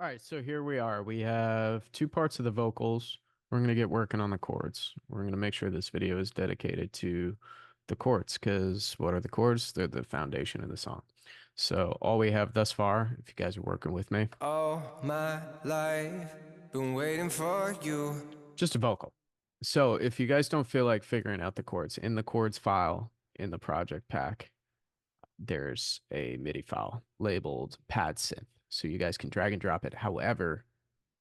All right, so here we are. We have two parts of the vocals. We're going to get working on the chords. We're going to make sure this video is dedicated to the chords because what are the chords? They're the foundation of the song. So all we have thus far, if you guys are working with me, All my life, been waiting for you. just a vocal. So if you guys don't feel like figuring out the chords, in the chords file in the project pack, there's a MIDI file labeled pad synth. So you guys can drag and drop it. However,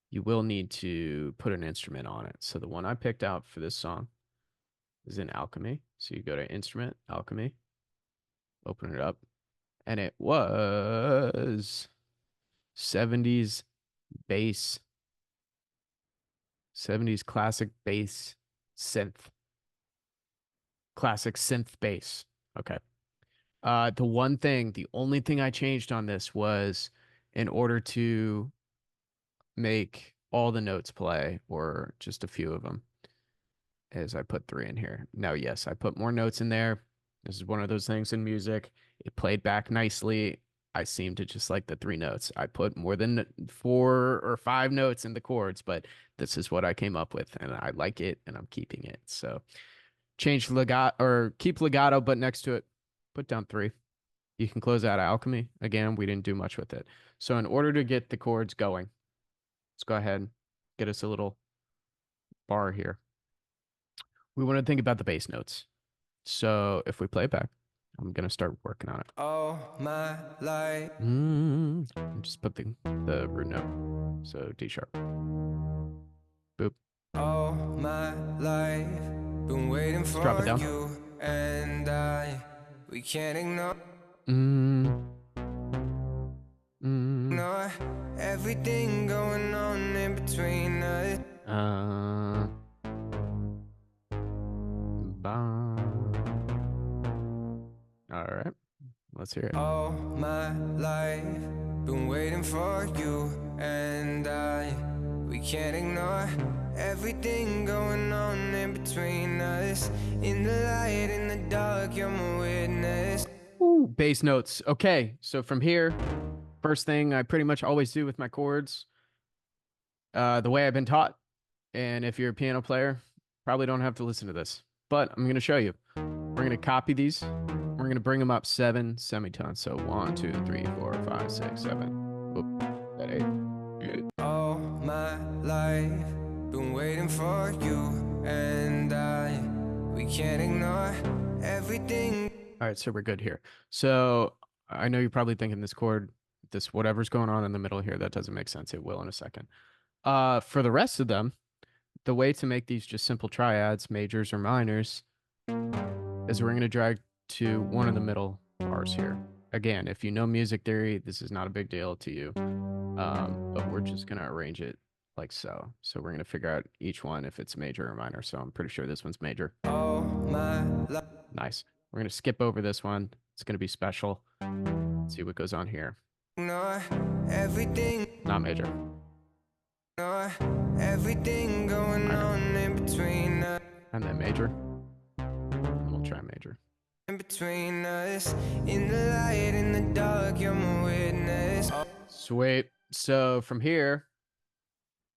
you will need to put an instrument on it. So the one I picked out for this song is in Alchemy. So you go to Instrument, Alchemy, open it up, and it was 70s bass, 70s classic bass synth, classic synth bass. Okay. The only thing I changed on this was in order to make all the notes play or just a few of them is I put three in here. Now, yes, I put more notes in there. This is one of those things in music. It played back nicely. I seem to just like the three notes. I put more than four or five notes in the chords, but this is what I came up with, and I like it, and I'm keeping it. So change legato or keep legato, but next to it, put down three. You can close out Alchemy. Again, we didn't do much with it. So in order to get the chords going, let's go ahead and get us a little bar here. We want to think about the bass notes. So if we play it back, I'm gonna start working on it. All my life, Just put the root note. So D sharp. Boop. all my life, been waiting Let's drop it for down. you we can't Mm, mm, ignore everything going on in between us. uh, ba. All right, let's hear it. All my life, been waiting for you we can't ignore everything going on in between us. In the light, in the dark, you're my witness. Ooh, bass notes. Okay, so from here, first thing I pretty much always do with my chords, the way I've been taught, and if you're a piano player, probably don't have to listen to this, but I'm gonna show you. We're gonna copy these. We're gonna bring them up seven semitones. So 1, 2, 3, 4, 5, 6, 7. Oop, that 8. All my life, been waiting for you we can't ignore everything. All right, so we're good here. So I know you're probably thinking this chord, this whatever's going on in the middle here, that doesn't make sense. It will in a second. For the rest of them, the way to make these just simple triads, majors or minors, is we're going to drag to one of the middle bars here. Again, if you know music theory, this is not a big deal to you, but we're just going to arrange it like so. So we're going to figure out each one if it's major or minor. So I'm pretty sure this one's major. All my life. Nice. We're going to skip over this one. It's going to be special. Let's see what goes on here. Everything, Not major. everything going Minor. on in between us. And then major. And we'll try major. In between us, in the light, in the dark, you're my witness. Sweet. So from here,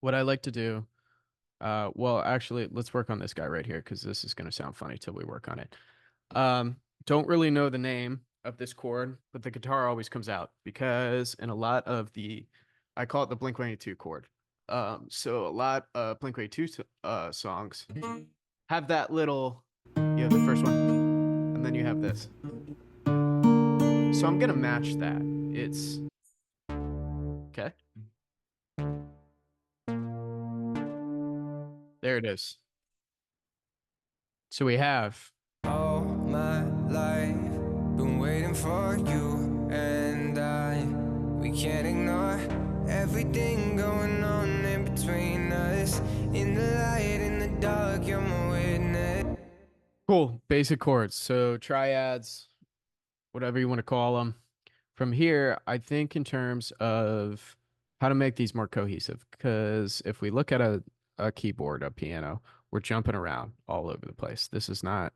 what I like to do, well, actually, let's work on this guy right here because this is going to sound funny till we work on it. Don't really know the name of this chord, but the guitar always comes out because in a lot of I call it the Blink-182 chord. So a lot of Blink-182 songs have that little, you have the first one, and then you have this. So I'm gonna match that. It's okay. There it is. So we have All my life, been waiting for you we can't ignore everything going on in between us. In the light, in the dark, you're my witness. cool basic chords. So triads, whatever you want to call them. From here, I think in terms of how to make these more cohesive, because if we look at a keyboard, a piano, we're jumping around all over the place. This is not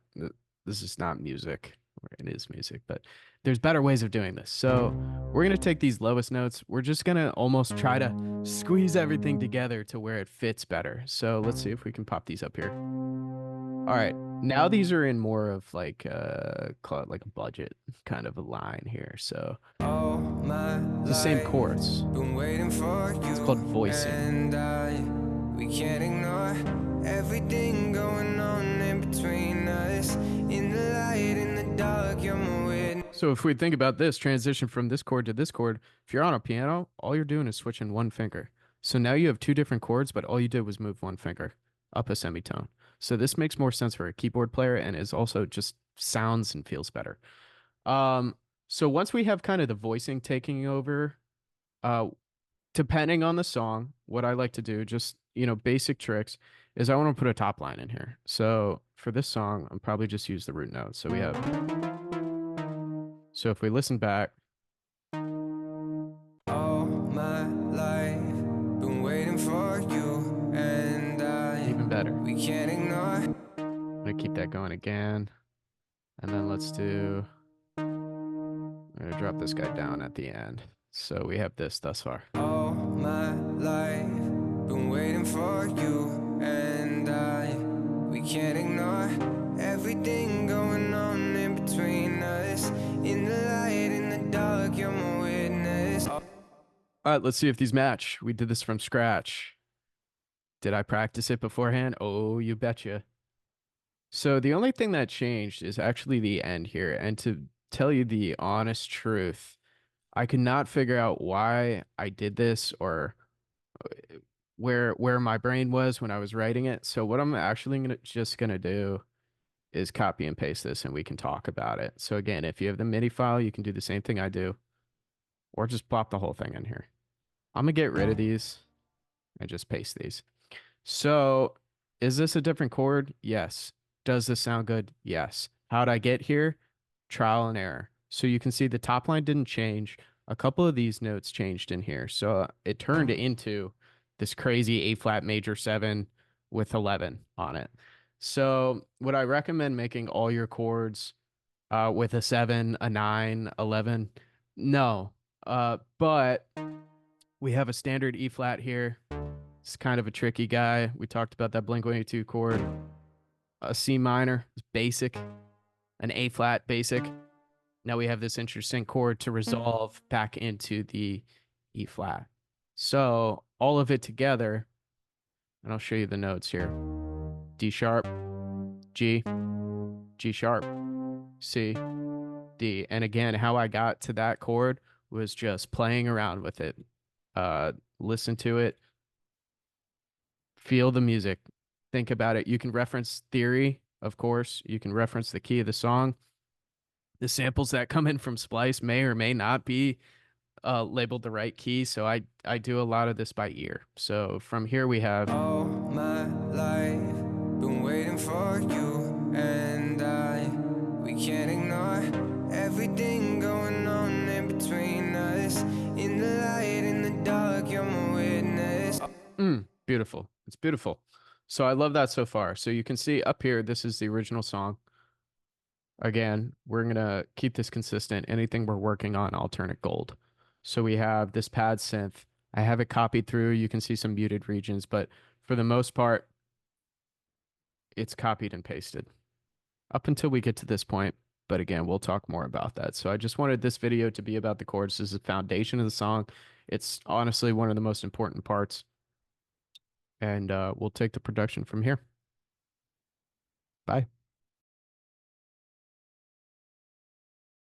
music. or it is music, but there's better ways of doing this. So we're going to take these lowest notes. We're just going to almost try to squeeze everything together to where it fits better. So let's see if we can pop these up here. All right. Now these are in more of like call it like a budget kind of a line here. So All my it's the same life, chords. been waiting for It's called you voicing. and we can't ignore everything going on in between us. In the light, in the dark, you're my witness. So if we think about this transition from this chord to this chord, if you're on a piano, all you're doing is switching one finger. So now you have two different chords, but all you did was move one finger up a semitone. So this makes more sense for a keyboard player and is also just sounds and feels better. Um, so once we have kind of the voicing taking over, uh, depending on the song, what I like to do, just basic tricks, is I want to put a top line in here. So for this song, I'm probably just use the root note. So we have so if we listen back, All my life, been waiting for you and even better. we can't ignore. I'm gonna keep that going again. And then I'm gonna drop this guy down at the end. So we have this thus far. All my life, been waiting for you and we can't ignore everything going on in between us. In the light, in the dark, you're my witness. All right, let's see if these match. We did this from scratch. Did I practice it beforehand? Oh, you betcha. So the only thing that changed is actually the end here. And to tell you the honest truth, I could not figure out why I did this or where my brain was when I was writing it. So what I'm actually just gonna do is copy and paste this and we can talk about it. So again, if you have the MIDI file, you can do the same thing I do, or just plop the whole thing in here. I'm gonna get rid of these and just paste these. So, is this a different chord? Yes. Does this sound good? Yes. How'd I get here? Trial and error. So you can see the top line didn't change. A couple of these notes changed in here. So it turned into this crazy A flat major 7 with 11 on it. So would I recommend making all your chords with a 7, a 9, 11? No. But we have a standard E flat here. It's kind of a tricky guy. We talked about that Blink-182 chord. A C minor is basic, an A flat basic. Now we have this interesting chord to resolve back into the E flat. So all of it together, and I'll show you the notes here. D sharp, G, G sharp, C, D. And again, how I got to that chord was just playing around with it. Listen to it, feel the music, think about it. You can reference theory, of course. You can reference the key of the song. The samples that come in from Splice may or may not be labeled the right key. So I do a lot of this by ear. So from here we have All my life, been waiting for you and we can't ignore everything going on in between us. In the light, in the dark, you're my witness. beautiful. It's beautiful. So I love that so far. So you can see up here, this is the original song. Again, we're going to keep this consistent. Anything we're working on, I'll turn it gold. So we have this pad synth. I have it copied through. You can see some muted regions, but for the most part, it's copied and pasted up until we get to this point. But again, we'll talk more about that. So I just wanted this video to be about the chords. This is the foundation of the song. It's honestly one of the most important parts. And we'll take the production from here. Bye.